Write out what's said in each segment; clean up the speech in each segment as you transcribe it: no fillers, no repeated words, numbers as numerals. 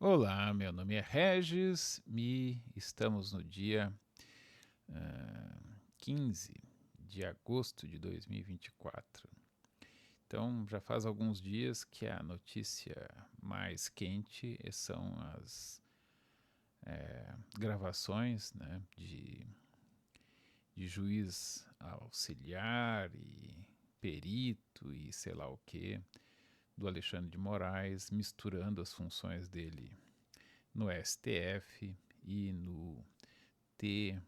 Olá, meu nome é Regis e estamos no dia 15 de agosto de 2024. Então, já faz alguns dias que a notícia mais quente são as gravações, né, de juiz auxiliar e perito e sei lá o que, do Alexandre de Moraes, misturando as funções dele no STF e no TSE,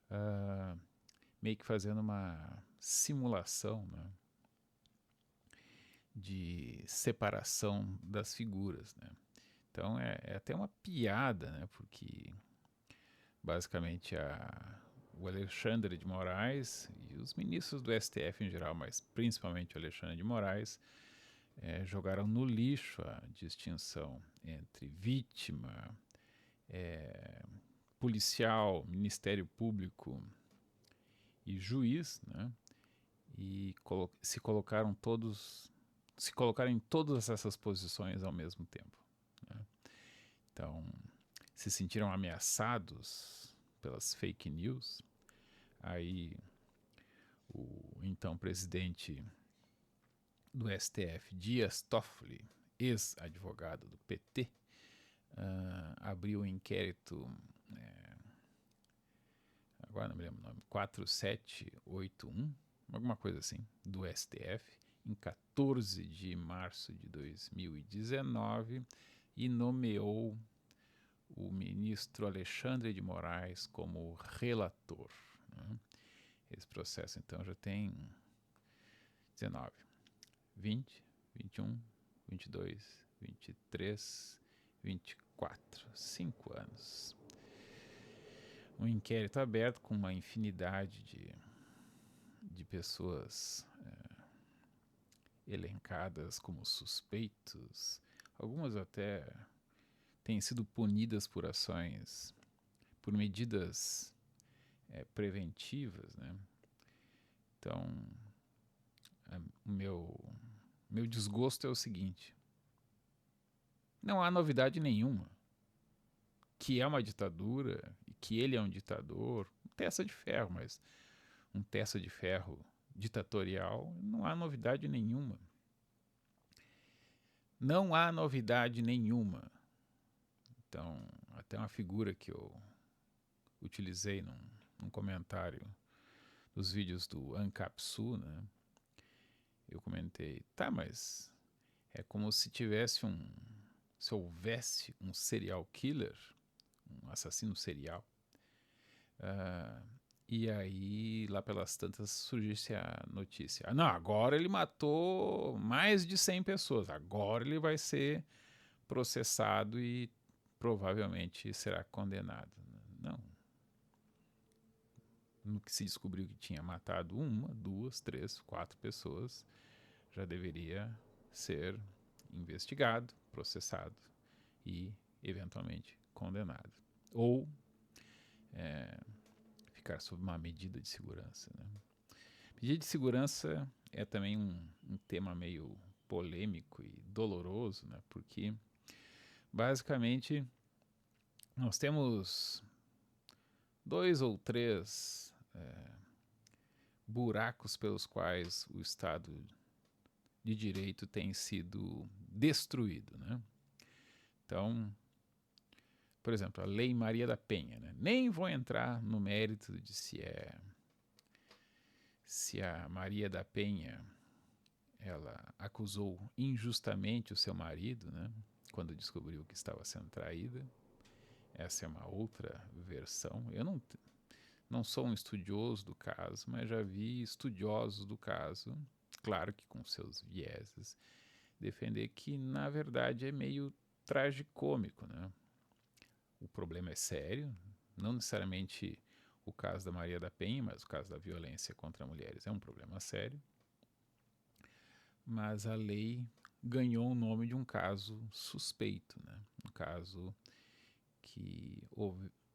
uh, meio que fazendo uma simulação, né, de separação das figuras. Né? Então é até uma piada, né, porque basicamente o Alexandre de Moraes e os ministros do STF em geral, mas principalmente o Alexandre de Moraes, jogaram no lixo a distinção entre vítima, policial, Ministério Público e juiz, né? E se colocaram em todas essas posições ao mesmo tempo. Né? Então, se sentiram ameaçados pelas fake news. Aí, o então presidente do STF, Dias Toffoli, ex-advogado do PT, abriu um inquérito, agora não me lembro o nome, 4781, alguma coisa assim, do STF, em 14 de março de 2019 e nomeou o ministro Alexandre de Moraes como relator. Né? Esse processo, então, já tem 19, 20, 21, 22, 23, 24, 5 anos. Um inquérito aberto com uma infinidade de pessoas elencadas como suspeitos, algumas até têm sido punidas por ações, por medidas preventivas, né? Então, o meu desgosto é o seguinte: não há novidade nenhuma que é uma ditadura e que ele é um ditador, testa de ferro, mas um testa de ferro ditatorial, não há novidade nenhuma. Não há novidade nenhuma. Então, até uma figura que eu utilizei num comentário dos vídeos do Ancapsu, né? Eu comentei, tá, mas é como se se houvesse um serial killer, um assassino serial, e aí lá pelas tantas surgisse a notícia, não, agora ele matou mais de 100 pessoas, agora ele vai ser processado e provavelmente será condenado. Não. No que se descobriu que tinha matado uma, duas, três, quatro pessoas, já deveria ser investigado, processado e eventualmente condenado. Ou ficar sob uma medida de segurança. Né? Medida de segurança é também um tema meio polêmico e doloroso, né? Porque basicamente nós temos dois ou três buracos pelos quais o Estado de Direito tem sido destruído. Né? Então, por exemplo, a Lei Maria da Penha. Né? Nem vou entrar no mérito de se a Maria da Penha ela acusou injustamente o seu marido, né? Quando descobriu que estava sendo traída. Essa é uma outra versão. Eu não sou um estudioso do caso, mas já vi estudiosos do caso, claro que com seus vieses, defender que na verdade é meio tragicômico, né? O problema é sério, não necessariamente o caso da Maria da Penha, mas o caso da violência contra mulheres é um problema sério, mas a lei ganhou o nome de um caso suspeito, né? Um caso que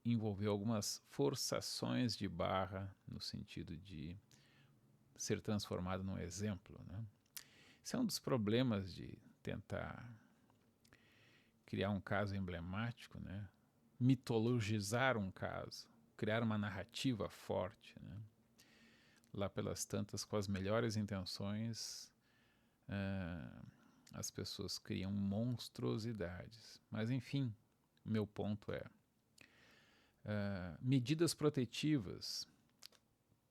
envolveu algumas forçações de barra no sentido de ser transformado num exemplo. Né? Esse é um dos problemas de tentar criar um caso emblemático, né? Mitologizar um caso, criar uma narrativa forte, né? Lá pelas tantas, com as melhores intenções, as pessoas criam monstruosidades. Mas, enfim, meu ponto é medidas protetivas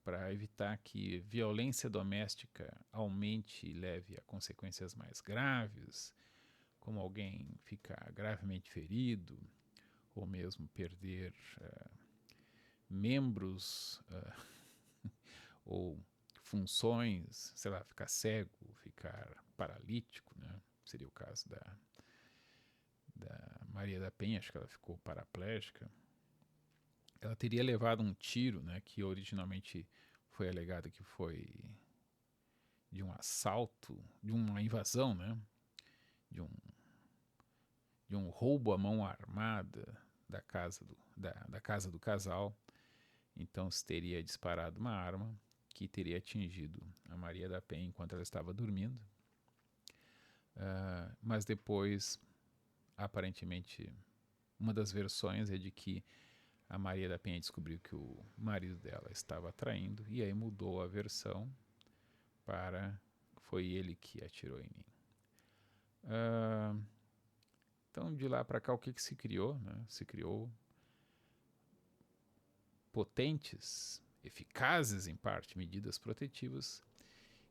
para evitar que violência doméstica aumente e leve a consequências mais graves, como alguém ficar gravemente ferido, ou mesmo perder membros ou funções, sei lá, ficar cego, ficar paralítico, né? Seria o caso da Maria da Penha, acho que ela ficou paraplégica. Ela teria levado um tiro, né, que originalmente foi alegado que foi de um assalto, de uma invasão, né, de um roubo à mão armada da casa do casal. Então se teria disparado uma arma que teria atingido a Maria da Penha enquanto ela estava dormindo. Mas depois, aparentemente, uma das versões é de que a Maria da Penha descobriu que o marido dela estava traindo e aí mudou a versão para foi ele que atirou em mim. Então, de lá para cá, o que se criou? Né? Se criou potentes, eficazes em parte, medidas protetivas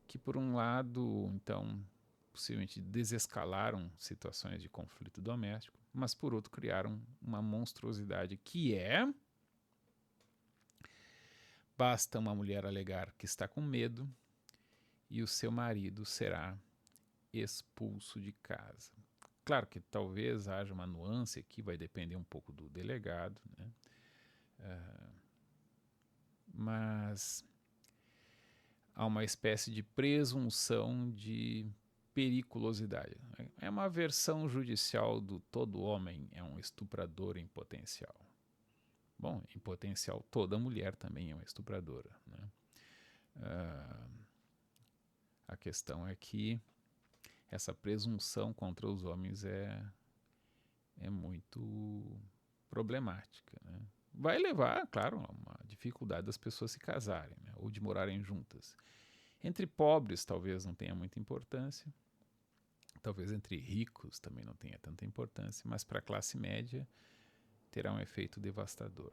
que, por um lado, então, possivelmente desescalaram situações de conflito doméstico, mas, por outro, criaram uma monstruosidade que basta uma mulher alegar que está com medo e o seu marido será expulso de casa. Claro que talvez haja uma nuance aqui, vai depender um pouco do delegado, né? Mas há uma espécie de presunção de periculosidade. É uma versão judicial do todo homem é um estuprador em potencial. Bom, em potencial toda mulher também é uma estupradora, né? A questão é que essa presunção contra os homens é muito problemática, né? Vai levar, claro, a uma dificuldade das pessoas se casarem, né? Ou de morarem juntas. Entre pobres talvez não tenha muita importância, talvez entre ricos também não tenha tanta importância, mas para a classe média terá um efeito devastador.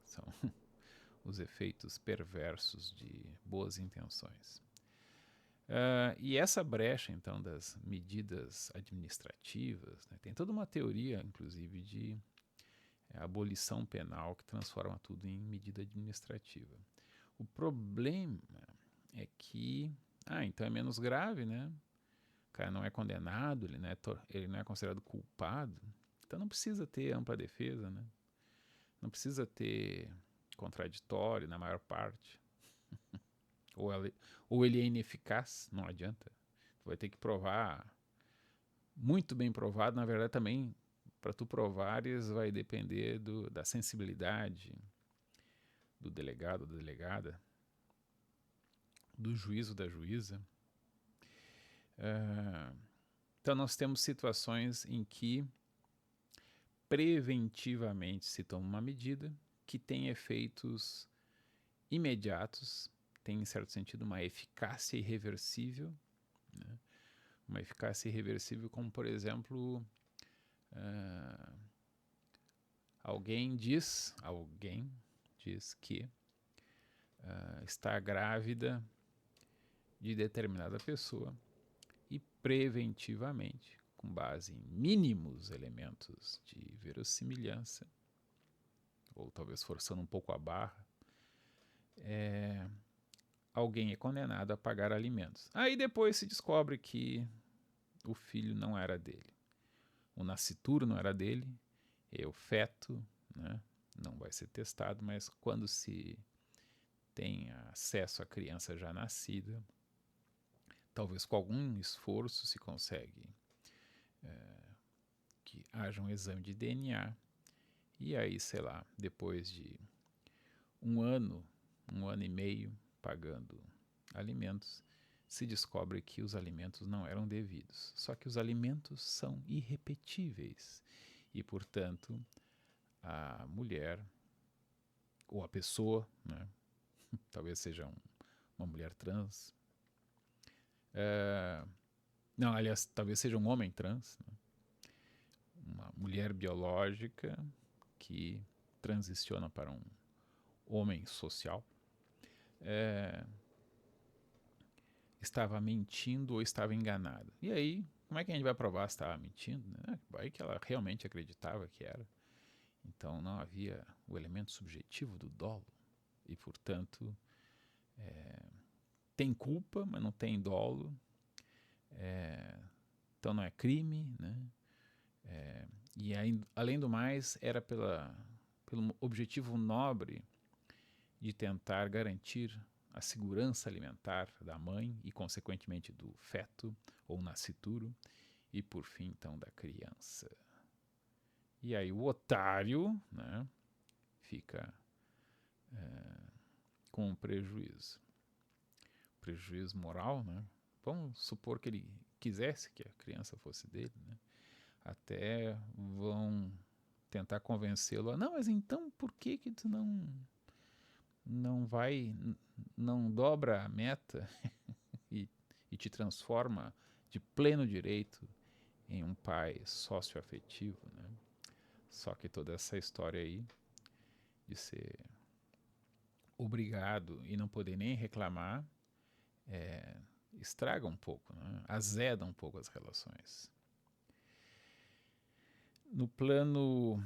São os efeitos perversos de boas intenções. E essa brecha, então, das medidas administrativas, né, tem toda uma teoria, inclusive, de abolição penal que transforma tudo em medida administrativa. O problema é que, então é menos grave, né? O cara não é condenado, ele não é considerado culpado, então não precisa ter ampla defesa, né? Não precisa ter contraditório na maior parte. Ou ele é ineficaz, não adianta. Tu vai ter que provar, muito bem provado, na verdade também, para tu provares vai depender da sensibilidade do delegado, da delegada, do juiz ou da juíza. Então nós temos situações em que preventivamente se toma uma medida que tem efeitos imediatos, tem em certo sentido uma eficácia irreversível, né? Uma eficácia irreversível como, por exemplo, alguém diz que está grávida de determinada pessoa e preventivamente, com base em mínimos elementos de verossimilhança, ou talvez forçando um pouco a barra, alguém é condenado a pagar alimentos. Aí depois se descobre que o filho não era dele. O nascituro não era dele, e o feto, né, não vai ser testado, mas quando se tem acesso à criança já nascida, talvez com algum esforço se consegue que haja um exame de DNA, e aí, sei lá, depois de um ano e meio pagando alimentos, se descobre que os alimentos não eram devidos. Só que os alimentos são irrepetíveis e, portanto, a mulher ou a pessoa, né, talvez seja uma mulher trans, não, aliás, talvez seja um homem trans, né, uma mulher biológica que transiciona para um homem social, estava mentindo ou estava enganada. E aí, como é que a gente vai provar se estava mentindo? Né? Vai que ela realmente acreditava que era. Então não havia o elemento subjetivo do dolo. E, portanto, tem culpa, mas não tem dolo. Então não é crime. Né? E aí, além do mais, era pelo objetivo nobre de tentar garantir a segurança alimentar da mãe e, consequentemente, do feto ou nascituro e, por fim, então, da criança. E aí o otário, né, fica com um prejuízo. Prejuízo moral, né? Vamos supor que ele quisesse que a criança fosse dele, né? Até vão tentar convencê-lo a, não, mas então por que tu não dobra a meta e te transforma de pleno direito em um pai socioafetivo, né? Só que toda essa história aí de ser obrigado e não poder nem reclamar estraga um pouco, né? Azeda um pouco as relações. No plano,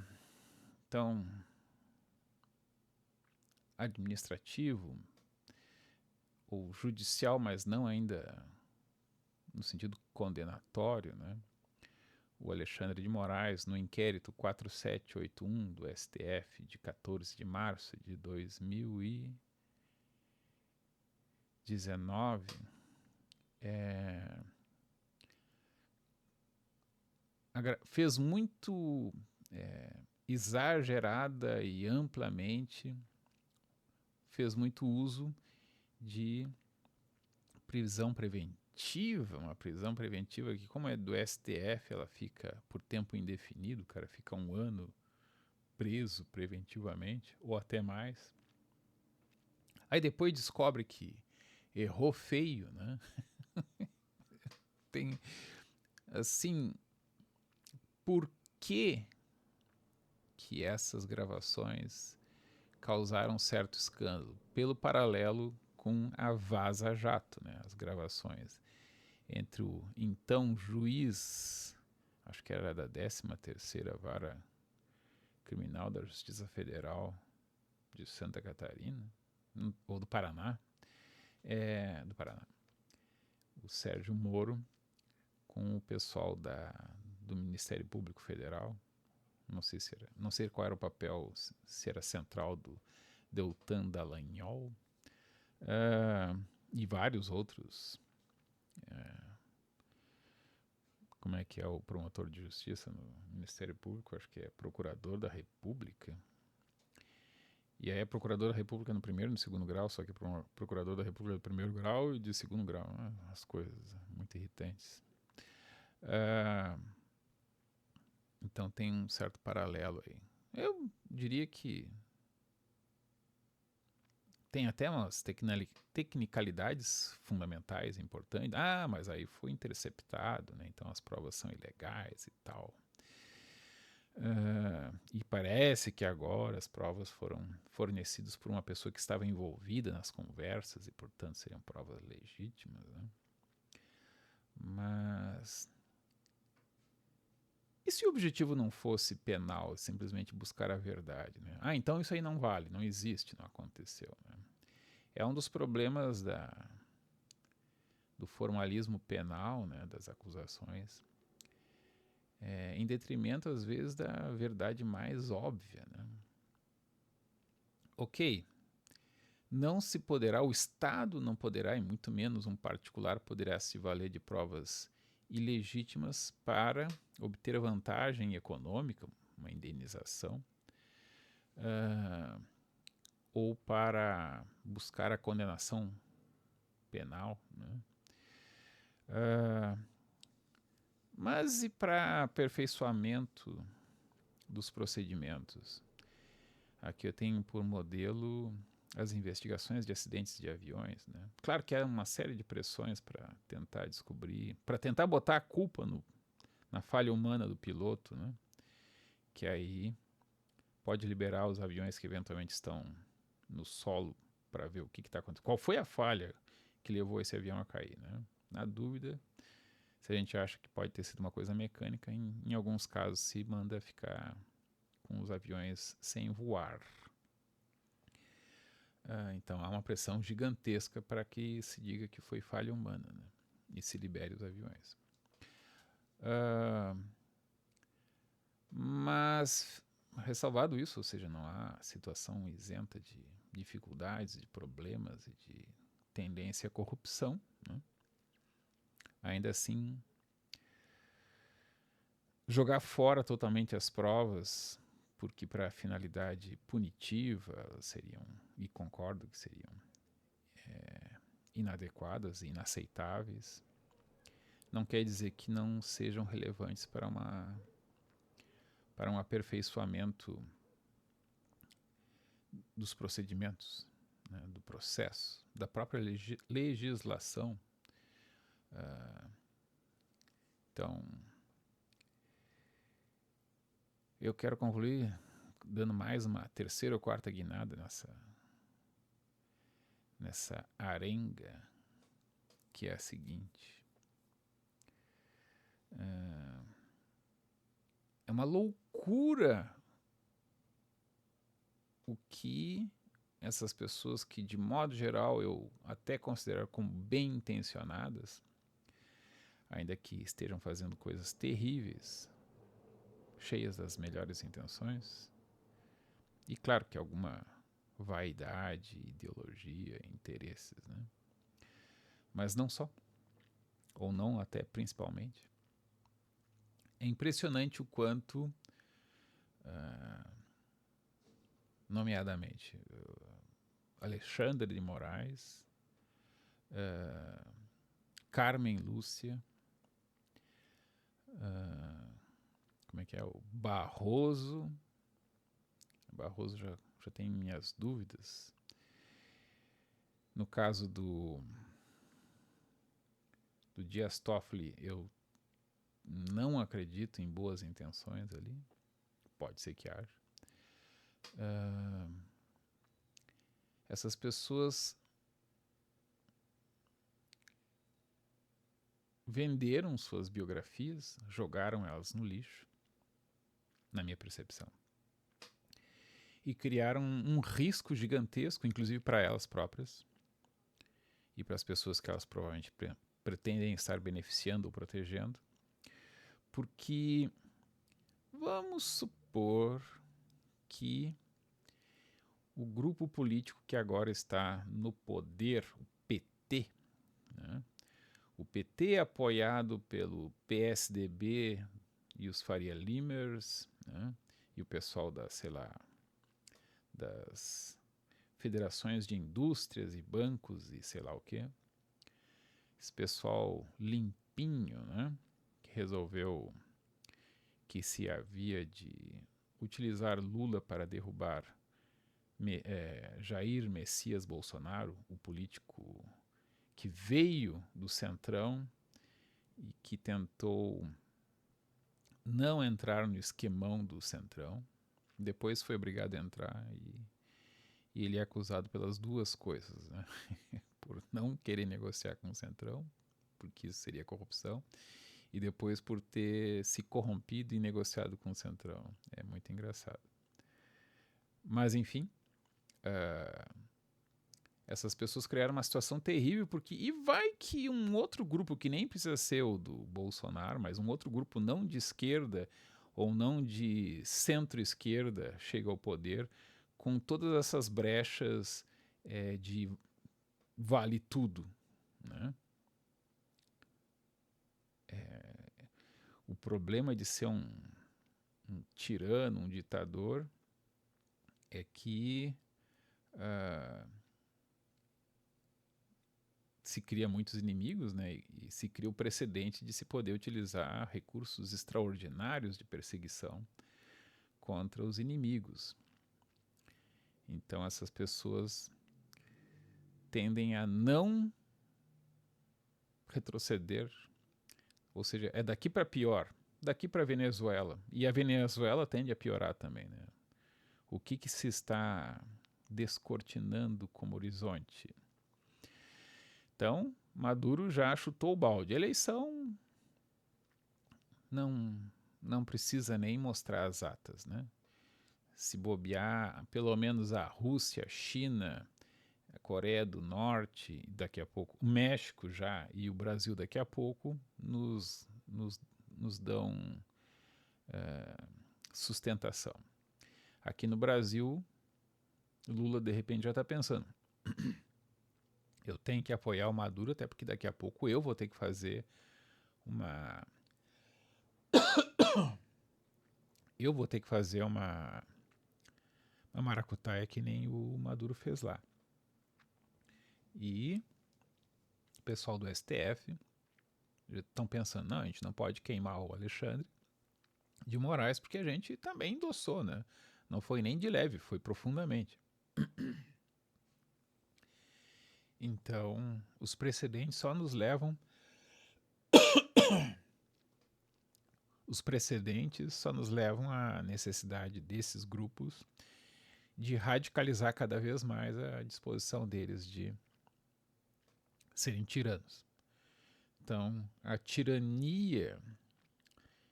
então, administrativo ou judicial, mas não ainda no sentido condenatório, né? O Alexandre de Moraes, no inquérito 4781 do STF de 14 de março de 2019, fez muito exagerada e amplamente, fez muito uso de prisão preventiva, uma prisão preventiva que, como é do STF, ela fica por tempo indefinido, o cara fica 1 ano preso preventivamente, ou até mais. Aí depois descobre que errou feio, né? Tem, assim, por que essas gravações causaram certo escândalo? Pelo paralelo com a Vaza Jato, né? As gravações entre o então juiz, acho que era da 13ª Vara Criminal da Justiça Federal de Santa Catarina, ou do Paraná, do Paraná, o Sérgio Moro, com o pessoal do Ministério Público Federal. Não sei qual era o papel, se era central do Deltan Dallagnol, e vários outros. Como é que é o promotor de justiça no Ministério Público? Acho que é procurador da República. E aí é procurador da República no primeiro e no segundo grau, só que procurador da República do primeiro grau e de segundo grau. As coisas muito irritantes. Então tem um certo paralelo aí. Eu diria que tem até umas tecnicalidades fundamentais importantes. Mas aí foi interceptado, né? Então as provas são ilegais e tal. E parece que agora as provas foram fornecidas por uma pessoa que estava envolvida nas conversas e, portanto, seriam provas legítimas. Né? Mas e se o objetivo não fosse penal, simplesmente buscar a verdade? Né? Então isso aí não vale, não existe, não aconteceu. Né? É um dos problemas do formalismo penal, né, das acusações, em detrimento, às vezes, da verdade mais óbvia. Né? Ok, não se poderá, o Estado não poderá, e muito menos um particular poderá se valer de provas ilegítimas para obter vantagem econômica, uma indenização, ou para buscar a condenação penal, né? Ah, mas e para aperfeiçoamento dos procedimentos? Aqui eu tenho por modelo as investigações de acidentes de aviões, né? Claro que há uma série de pressões para tentar descobrir, para tentar botar a culpa na falha humana do piloto, né? Que aí pode liberar os aviões que eventualmente estão no solo para ver o que está acontecendo. Qual foi a falha que levou esse avião a cair, né? Na dúvida, se a gente acha que pode ter sido uma coisa mecânica, em alguns casos se manda ficar com os aviões sem voar. Então há uma pressão gigantesca para que se diga que foi falha humana, né? E se libere os aviões. Mas, ressalvado isso, ou seja, não há situação isenta de dificuldades, de problemas e de tendência à corrupção, né? Ainda assim, jogar fora totalmente as provas, porque para finalidade punitiva elas seriam, e concordo que seriam inadequadas e inaceitáveis, não quer dizer que não sejam relevantes para um aperfeiçoamento dos procedimentos, né, do processo, da própria legislação. Então, eu quero concluir dando mais uma terceira ou quarta guinada nessa arenga, que é a seguinte. É uma loucura o que essas pessoas que, de modo geral, eu até considero como bem intencionadas, ainda que estejam fazendo coisas terríveis, cheias das melhores intenções, e claro que alguma vaidade, ideologia, interesses, né? Mas não só, ou não até principalmente. É impressionante o quanto, nomeadamente, Alexandre de Moraes, Carmen Lúcia, como é que é? O Barroso. Barroso já tem minhas dúvidas. No caso do Dias Toffoli, eu não acredito em boas intenções ali. Pode ser que haja. Essas pessoas venderam suas biografias, jogaram elas no lixo, na minha percepção, e criaram um risco gigantesco, inclusive para elas próprias e para as pessoas que elas provavelmente pretendem estar beneficiando ou protegendo, porque vamos supor que o grupo político que agora está no poder, o PT, né? O PT apoiado pelo PSDB e os Faria Limers, né? E o pessoal das federações de indústrias e bancos e sei lá o quê. Esse pessoal limpinho, né? Que resolveu que se havia de utilizar Lula para derrubar Jair Messias Bolsonaro, o político que veio do Centrão e que tentou não entrar no esquemão do Centrão, depois foi obrigado a entrar e ele é acusado pelas duas coisas, né? Por não querer negociar com o Centrão, porque isso seria corrupção, e depois por ter se corrompido e negociado com o Centrão. É muito engraçado. Mas enfim, essas pessoas criaram uma situação terrível, porque e vai que um outro grupo, que nem precisa ser o do Bolsonaro, mas um outro grupo não de esquerda ou não de centro-esquerda chega ao poder com todas essas brechas de vale tudo, né? O problema de ser um tirano, um ditador, é que se cria muitos inimigos, né, e se cria o precedente de se poder utilizar recursos extraordinários de perseguição contra os inimigos. Então essas pessoas tendem a não retroceder, ou seja, é daqui para pior, daqui para Venezuela, e a Venezuela tende a piorar também, né? O que se está descortinando como horizonte? Então, Maduro já chutou o balde. A eleição não precisa nem mostrar as atas, né? Se bobear, pelo menos a Rússia, a China, a Coreia do Norte, daqui a pouco o México já e o Brasil daqui a pouco nos dão sustentação. Aqui no Brasil, Lula de repente já está pensando, eu tenho que apoiar o Maduro, até porque daqui a pouco eu vou ter que fazer uma maracutaia que nem o Maduro fez lá. E o pessoal do STF estão pensando, não, a gente não pode queimar o Alexandre de Moraes, porque a gente também endossou, né? Não foi nem de leve, foi profundamente. Então, os precedentes só nos levam à necessidade desses grupos de radicalizar cada vez mais a disposição deles de serem tiranos. Então, a tirania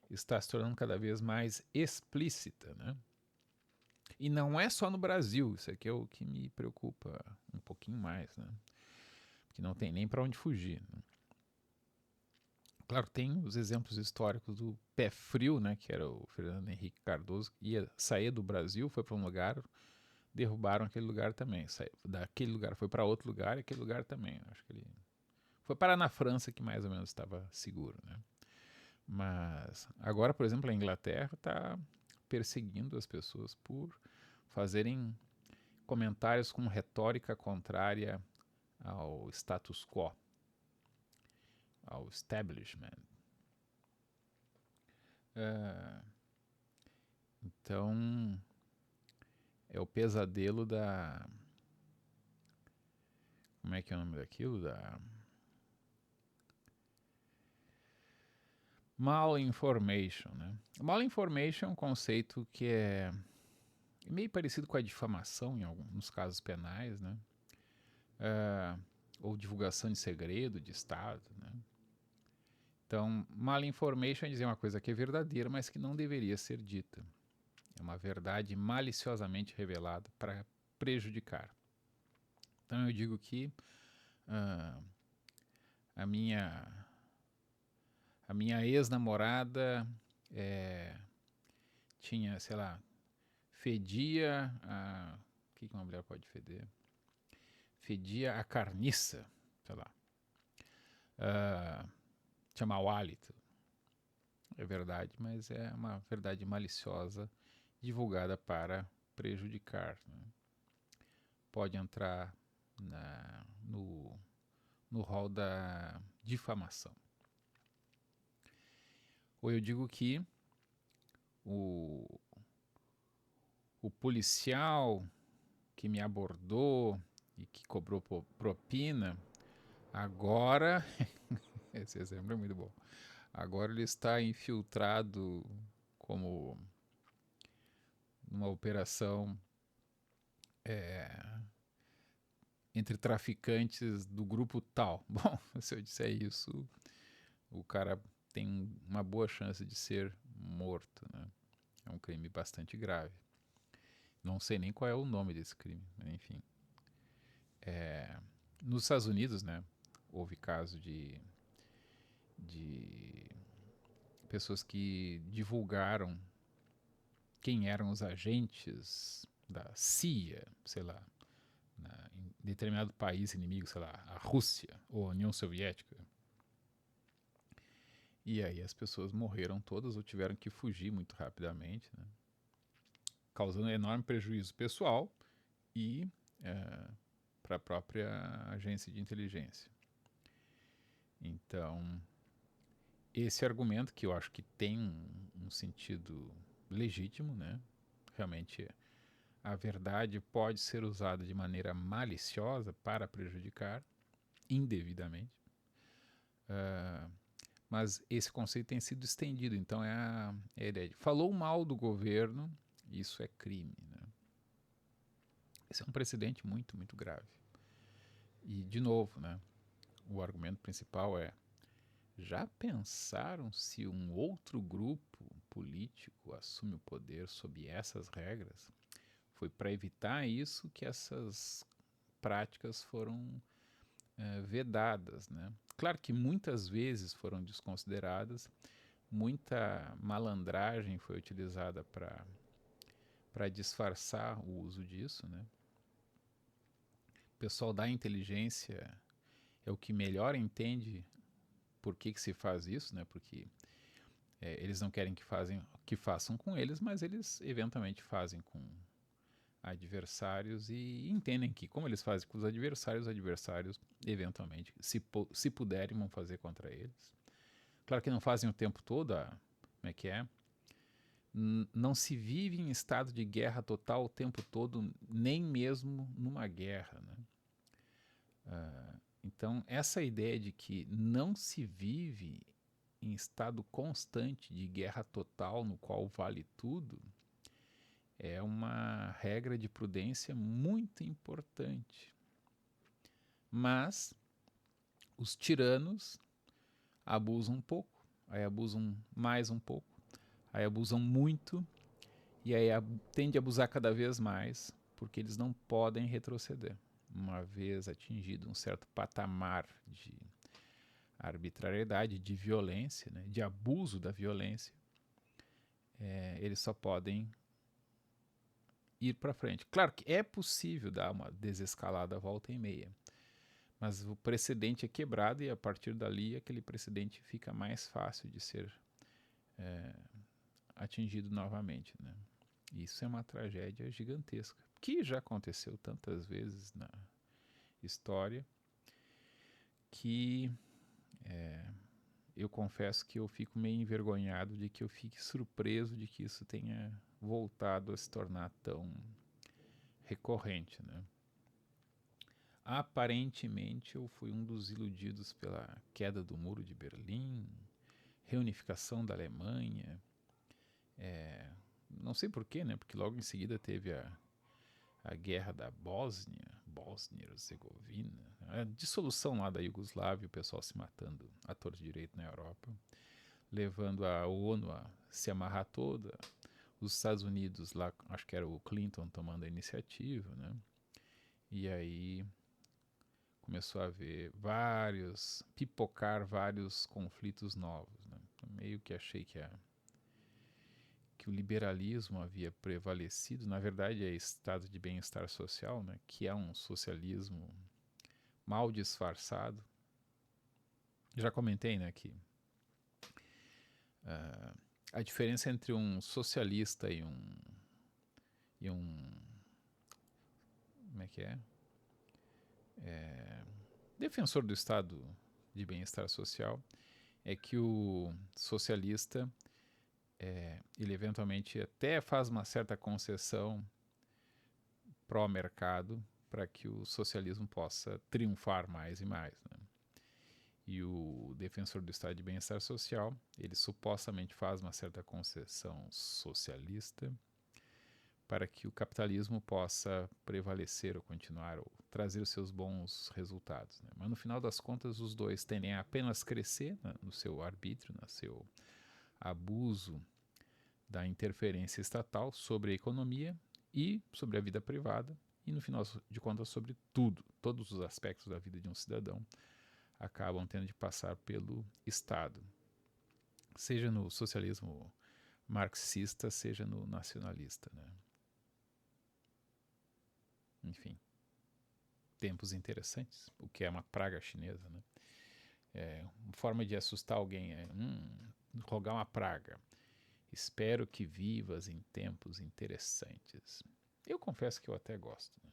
está se tornando cada vez mais explícita, né? E não é só no Brasil, isso aqui é o que me preocupa um pouquinho mais, né? Porque não tem nem para onde fugir, né? Claro, tem os exemplos históricos do pé frio, né, que era o Fernando Henrique Cardoso, que ia sair do Brasil, foi para um lugar, derrubaram aquele lugar também. Daquele lugar foi para outro lugar e aquele lugar também. Acho que ele foi parar na França, que mais ou menos estava seguro, né? Mas agora, por exemplo, a Inglaterra está perseguindo as pessoas por fazerem comentários com retórica contrária ao status quo, ao establishment. Então, é o pesadelo da... Como é que é o nome daquilo? Da malinformation, né? Malinformation é um conceito que é meio parecido com a difamação em alguns casos penais, né? Ou divulgação de segredo de Estado, né? Então, malinformation é dizer uma coisa que é verdadeira, mas que não deveria ser dita. É uma verdade maliciosamente revelada para prejudicar. Então, eu digo que a minha ex-namorada tinha, sei lá, fedia a... O que uma mulher pode feder? Fedia a carniça, sei lá. Tinha mau hálito. É verdade, mas é uma verdade maliciosa divulgada para prejudicar, né? Pode entrar no rol da difamação. Ou eu digo que o policial que me abordou e que cobrou propina, agora, esse exemplo é muito bom, agora ele está infiltrado como numa operação entre traficantes do grupo tal. Bom, se eu disser isso, o cara tem uma boa chance de ser morto, né? É um crime bastante grave. Não sei nem qual é o nome desse crime, mas enfim. Nos Estados Unidos, né, houve caso de pessoas que divulgaram quem eram os agentes da CIA, sei lá, em determinado país inimigo, sei lá, a Rússia ou a União Soviética. E aí as pessoas morreram todas ou tiveram que fugir muito rapidamente, né? Causando enorme prejuízo pessoal e para a própria agência de inteligência. Então, esse argumento, que eu acho que tem um sentido legítimo, né? Realmente, a verdade pode ser usada de maneira maliciosa para prejudicar indevidamente. Mas esse conceito tem sido estendido. Então, é a ideia de falou mal do governo, isso é crime, né? Esse é um precedente muito, muito grave. E, de novo, né? O argumento principal é: já pensaram se um outro grupo político assume o poder sob essas regras? Foi para evitar isso que essas práticas foram vedadas, né? Claro que muitas vezes foram desconsideradas, muita malandragem foi utilizada para disfarçar o uso disso, né? O pessoal da inteligência é o que melhor entende por que se faz isso, né? Porque eles não querem que façam com eles, mas eles eventualmente fazem com adversários e entendem que, como eles fazem com os adversários eventualmente, se puderem, vão fazer contra eles. Claro que não fazem o tempo todo, como é que é? Não se vive em estado de guerra total o tempo todo, nem mesmo numa guerra, né? Então, essa ideia de que não se vive em estado constante de guerra total, no qual vale tudo, é uma regra de prudência muito importante. Mas os tiranos abusam um pouco, aí abusam mais um pouco, aí abusam muito, e aí tende a abusar cada vez mais, porque eles não podem retroceder. Uma vez atingido um certo patamar de arbitrariedade, de violência, né, de abuso da violência, eles só podem ir para frente. Claro que é possível dar uma desescalada volta e meia, mas o precedente é quebrado e a partir dali aquele precedente fica mais fácil de ser atingido novamente, né? Isso é uma tragédia gigantesca, que já aconteceu tantas vezes na história, que eu confesso que eu fico meio envergonhado de que eu fique surpreso de que isso tenha voltado a se tornar tão recorrente, né? Aparentemente eu fui um dos iludidos pela queda do Muro de Berlim, reunificação da Alemanha, não sei porquê, né? Porque logo em seguida teve a guerra da Bósnia-Herzegovina, a dissolução lá da Iugoslávia, o pessoal se matando à torta direito na Europa, levando a ONU a se amarrar toda, os Estados Unidos lá, acho que era o Clinton tomando a iniciativa, né? E aí começou a haver pipocar vários conflitos novos, né? Meio que achei que o liberalismo havia prevalecido, na verdade é estado de bem-estar social, né, que é um socialismo mal disfarçado. Já comentei, né, que a diferença entre um socialista e um como é que defensor do estado de bem-estar social é que o socialista ele eventualmente até faz uma certa concessão pró-mercado para que o socialismo possa triunfar mais e mais, né? E o defensor do estado de bem-estar social, ele supostamente faz uma certa concessão socialista para que o capitalismo possa prevalecer ou continuar ou trazer os seus bons resultados, né? Mas no final das contas os dois tendem a apenas crescer, né, no seu arbítrio, no seu abuso da interferência estatal sobre a economia e sobre a vida privada e no final de contas sobre tudo, todos os aspectos da vida de um cidadão acabam tendo de passar pelo Estado, seja no socialismo marxista, seja no nacionalista, né? Enfim, tempos interessantes, o que é uma praga chinesa, né? Uma forma de assustar alguém é rogar uma praga. Espero que vivas em tempos interessantes. Eu confesso que eu até gosto, né?